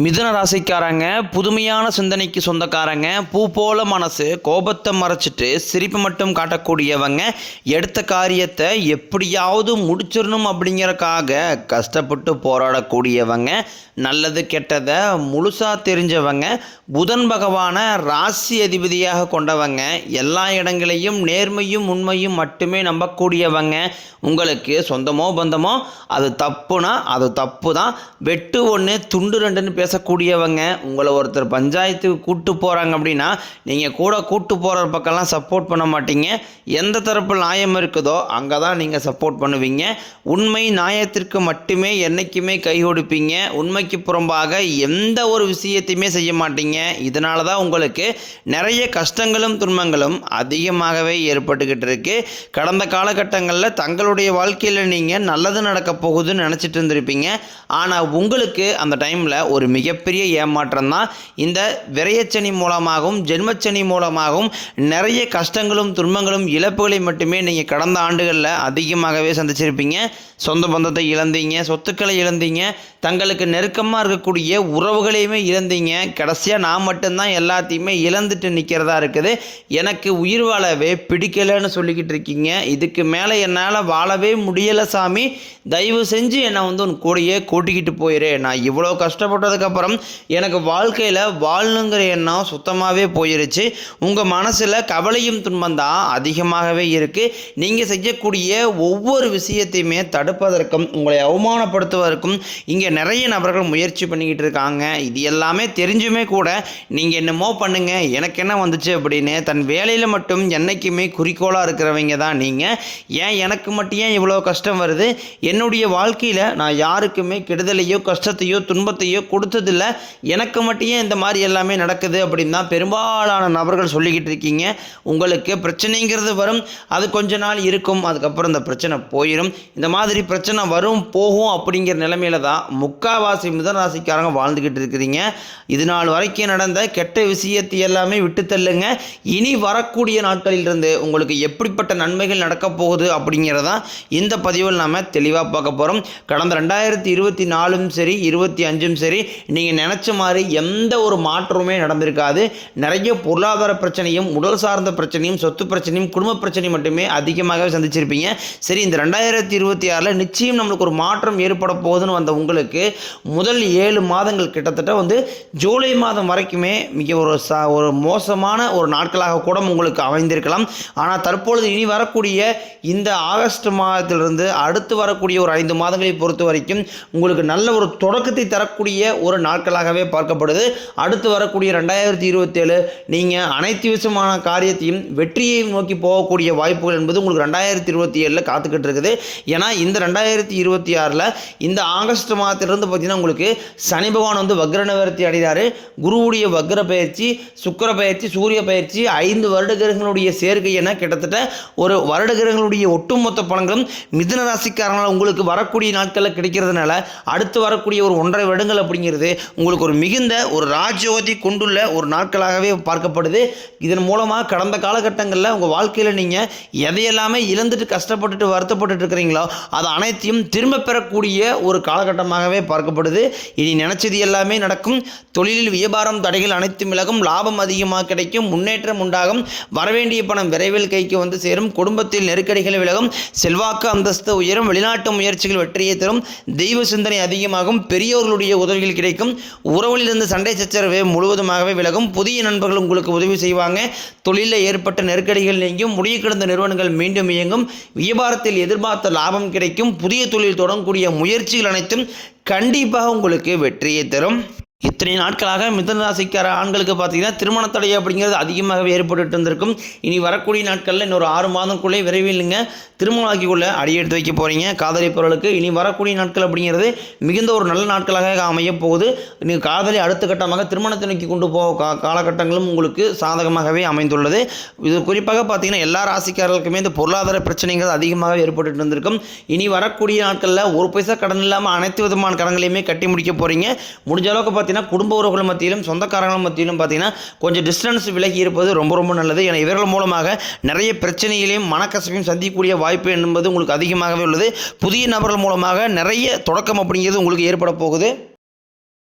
மிதுன ராசிக்காரங்க புதுமையான சிந்தனைக்கு சொந்தக்காரங்க, பூ போல மனசு, கோபத்தை மறைச்சிட்டு சிரிப்பு மட்டும் காட்டக்கூடியவங்க, எடுத்த காரியத்தை எப்படியாவது முடிச்சிடணும் அப்படிங்கிறக்காக கஷ்டப்பட்டு போராடக்கூடியவங்க, நல்லது கெட்டதை முழுசாக தெரிஞ்சவங்க, புதன் பகவானை ராசி அதிபதியாக கொண்டவங்க, எல்லா இடங்களையும் நேர்மையும் உண்மையும் மட்டுமே நம்பக்கூடியவங்க, உங்களுக்கு சொந்தமோ பந்தமோ அது தப்புனா அது தப்பு தான், வெட்டு ஒன்று துண்டு ரெண்டுன்னு பேசக்கூடியவங்க, உங்களை ஒருத்தர் பஞ்சாயத்துக்கு கூட்டு போகிறாங்க அப்படின்னா நீங்கள் கூட கூட்டு போகிற பக்கம்லாம் சப்போர்ட் பண்ண மாட்டீங்க. எந்த தரப்பில் நியாயம் இருக்குதோ அங்கே தான் நீங்கள் சப்போர்ட் பண்ணுவீங்க. உண்மை நியாயத்திற்கு மட்டுமே என்றைக்குமே கை கொடுப்பீங்க. உண்மைக்கு புறம்பாக எந்த ஒரு விஷயத்தையுமே செய்ய மாட்டீங்க. இதனால தான் உங்களுக்கு நிறைய கஷ்டங்களும் துன்பங்களும் அதிகமாகவே ஏற்பட்டுக்கிட்டு இருக்கு. கடந்த காலகட்டங்களில் தங்களுடைய வாழ்க்கையில் நீங்கள் நல்லது நடக்க போகுதுன்னு நினச்சிட்டு இருந்திருப்பீங்க. ஆனால் உங்களுக்கு அந்த டைமில் ஒரு மிகப்பெரிய ஏமாற்றம் தான். இந்த விரயச்சனி மூலமாகவும் ஜென்மச்சனி மூலமாகவும் நிறைய கஷ்டங்களும் துன்பங்களும் இழப்புகளை மட்டுமே நீங்கள் கடந்த ஆண்டுகளில் அதிகமாகவே சந்திச்சிருப்பீங்க. சொந்த பந்தத்தை இழந்தீங்க, சொத்துக்களை இழந்தீங்க, தங்களுக்கு நெருக்கமாக இருக்கக்கூடிய உறவுகளையுமே இழந்தீங்க. கடைசியாக நான் மட்டும்தான் எல்லாத்தையுமே இழந்துட்டு நிற்கிறதா இருக்குது, எனக்கு உயிர் வாழவே பிடிக்கலைன்னு சொல்லிக்கிட்டு இருக்கீங்க. இதுக்கு மேலே என்னால் வாழவே முடியலை சாமி, தயவு செஞ்சு என்னை உன் கூடையே கூட்டிக்கிட்டு போயிரு. நான் இவ்வளோ கஷ்டப்பட்டதுக்கப்புறம் எனக்கு வாழ்க்கையில் வாழணுங்கிற எண்ணம் சுத்தமாகவே போயிருச்சு. உங்கள் மனசில் கவலையும் துன்பம் தான் அதிகமாகவே இருக்குது. நீங்கள் செய்யக்கூடிய ஒவ்வொரு விஷயத்தையுமே தடுப்பதற்கும் உங்களை அவமானப்படுத்துவதற்கும் இங்கே நிறைய நபர்கள் முயற்சி பண்ணிக்கிட்டு இருக்காங்க. இது எல்லாமே தெரிஞ்சுமே கூட நீங்கள் என்னமோ பண்ணுங்க, எனக்கு என்ன வந்துச்சு அப்படின்னு தன் வேலையில் மட்டும் என்றைக்குமே குறிக்கோளாக இருக்கிறவங்க தான் நீங்கள். ஏன் எனக்கு மட்டும் ஏன் இவ்வளோ கஷ்டம் வருது, என்னுடைய வாழ்க்கையில் நான் யாருக்குமே கெடுதலையோ கஷ்டத்தையோ துன்பத்தையோ கொடுத்ததில்லை, எனக்கு மட்டும் ஏன் இந்த மாதிரி எல்லாமே நடக்குது அப்படின்னு தான் பெரும்பாலான நபர்கள் சொல்லிக்கிட்டு இருக்கீங்க. உங்களுக்கு பிரச்சனைங்கிறது வரும், அது கொஞ்ச நாள் இருக்கும், அதுக்கப்புறம் இந்த பிரச்சனை போயிடும். இந்த மாதிரி பிரச்சனை வரும் போகும் அப்படிங்கிற நிலைமையில தான் முக்காவாசி மிதுன ராசிக்காரங்க வாழ்ந்துக்கிட்டு இருக்கிறீங்க. இது நாள் வரைக்கும் நடந்த கெட்ட விஷயத்தை எல்லாமே விட்டு தள்ளுங்க. இனி வரக்கூடிய நாட்களிலிருந்து உங்களுக்கு எப்படிப்பட்ட நன்மைகள் நடக்க போகுது அப்படிங்கிறதான் இந்த பதிவில் நாம் தெளிவாக பார்க்க போகிறோம். கடந்த 2024 சரி 25 சரி நீங்கள் நினச்ச மாதிரி எந்த ஒரு மாற்றமுமே நடந்திருக்காது. நிறைய பொருளாதார பிரச்சனையும் உடல் சார்ந்த பிரச்சனையும் சொத்து பிரச்சனையும் குடும்ப பிரச்சனையும் மட்டுமே அதிகமாகவே சந்திச்சிருப்பீங்க. சரி, இந்த 2026 நிச்சயம் நம்மளுக்கு ஒரு மாற்றம் ஏற்பட போகுதுன்னு வந்த உங்களுக்கு முதல் 7 மாதங்கள் கிட்டத்தட்ட ஜூலை மாதம் வரைக்குமே மிக ஒரு மோசமான ஒரு நாட்களாக கூட உங்களுக்கு அமைந்திருக்கலாம். ஆனால் தற்பொழுது இனி வரக்கூடிய இந்த ஆகஸ்ட் மாதத்திலிருந்து அடுத்து வரக்கூடிய ஒரு 5 மாதங்களை பொறுத்த வரைக்கும் உங்களுக்கு நல்ல ஒரு தொடக்கத்தை தரக்கூடிய ஒரு நாட்களாகவே பார்க்கப்படுது. அடுத்து வரக்கூடிய 2027 நீங்கள் அனைத்து விதமான காரியத்தையும் வெற்றியை நோக்கி போகக்கூடிய வாய்ப்புகள் என்பது உங்களுக்கு 2027 காத்துக்கிட்டு இருக்குது. ஏன்னா இந்த 2026 இந்த ஆகஸ்ட் மாதத்திலிருந்து பார்த்தீங்கன்னா உங்களுக்கு சனி பகவான் வக்ர நிவர்த்தி அடைகிறாரு. குருவுடைய வக்ர பயிற்சி, சுக்கிர பயிற்சி, சூரிய பயிற்சி, 5 வருட கிரகங்களுடைய சேர்க்கை என கிட்டத்தட்ட ஒரு வருட கிரகங்களுடைய ஒட்டுமொத்த பலன்களும் மிதுன ராசிக்காரங்களால் உங்களுக்கு வரக்கூடிய நாட்களில் கிடைக்கிறதுனால அடுத்து வரக்கூடிய ஒரு 1.5 வருடங்கள் அப்படிங்கிறது உங்களுக்கு ஒரு மிகுந்த ஒரு ராஜயோதி கொண்டுள்ள ஒரு நாட்களாகவே பார்க்கப்படுது. இதன் மூலமாக கடந்த காலகட்டங்களில் உங்கள் வாழ்க்கையில் நீங்கள் எதையெல்லாமே இழந்துட்டு கஷ்டப்பட்டுட்டு வருத்தப்பட்டு இருக்கிறீங்களோ அது அனைத்தையும் திரும்ப பெறக்கூடிய ஒரு காலகட்டமாகவே பார்க்கப்படுது. இனி நினைச்சது எல்லாமே நடக்கும். தொழிலில் வியாபாரம் தடைகள் அனைத்தும் விலகும், லாபம் அதிகமாக கிடைக்கும், முன்னேற்றம் உண்டாகும், வரவேண்டிய பணம் விரைவில் கைக்கு சேரும், குடும்பத்தில் நெருக்கடிகள் விலகும், செல்வாக்கு அந்தஸ்து உயரும், வெளிநாட்டு முயற்சிகள் வெற்றியை தரும், தெய்வ சிந்தனை அதிகமாகும், பெரியோர்களுடைய உதவிகள் கிடைக்கும், உறவுகளிலிருந்து சண்டை சச்சரவு முழுவதுமாகவே விலகும், புதிய நண்பர்கள் உங்களுக்கு உதவி செய்வாங்க, தொழிலில் ஏற்பட்ட நெருக்கடிகள் நீங்கும், முடிய கிடந்த நிறுவனங்கள் மீண்டும் இயங்கும், வியாபாரத்தில் எதிர்பார்த்த லாபம் கிடைக்கும், புதிய தொழில் தொடங்கக்கூடிய முயற்சிகள் அனைத்தும் கண்டிப்பாக உங்களுக்கு வெற்றியை தரும். இத்தனை நாட்களாக மிதுன ராசிக்கார ஆண்களுக்கு பார்த்தீங்கன்னா திருமண தடை அப்படிங்கிறது அதிகமாகவே ஏற்பட்டு இருந்திருக்கும். இனி வரக்கூடிய நாட்களில் இன்னொரு 6 மாதங்களுக்குள்ளே விரைவில் நீங்கள் திருமணமாக்கிக்குள்ள அடியெடுத்து வைக்க போகிறீங்க. காதலிப்பவர்களுக்கு இனி வரக்கூடிய நாட்கள் அப்படிங்கிறது மிகுந்த ஒரு நல்ல நாட்களாக அமைய போகுது. நீங்கள் காதலி அடுத்த கட்டமாக திருமணத்தை நோக்கி கொண்டு போக காலகட்டங்களும் உங்களுக்கு சாதகமாகவே அமைந்துள்ளது. இது குறிப்பாக பார்த்தீங்கன்னா எல்லா ராசிக்காரர்களுக்குமே இந்த பொருளாதார பிரச்சனைகள் அதிகமாக ஏற்பட்டு இருந்திருக்கும். இனி வரக்கூடிய நாட்களில் ஒரு பைசா கடன் இல்லாமல் அனைத்து விதமான கடன்களையுமே கட்டி முடிக்க போகிறீங்க. முடிஞ்ச அளவுக்கு குடும்ப உறவுகள் மத்தியிலும் சொந்தக்காரர்கள் மத்தியிலும் பார்த்தீங்கன்னா கொஞ்சம் டிஸ்டன்ஸ் விலகி இருப்பது ரொம்ப நல்லது. ஏன்னா இவர்கள் மூலமாக நிறைய பிரச்சனைகளையும் மனக்கசப்பையும் சந்திக்கக்கூடிய வாய்ப்பு என்பது உங்களுக்கு அதிகமாகவே உள்ளது. புதிய நபர்கள் மூலமாக நிறைய தொடக்கம் அப்படிங்கிறது உங்களுக்கு ஏற்பட போகுது.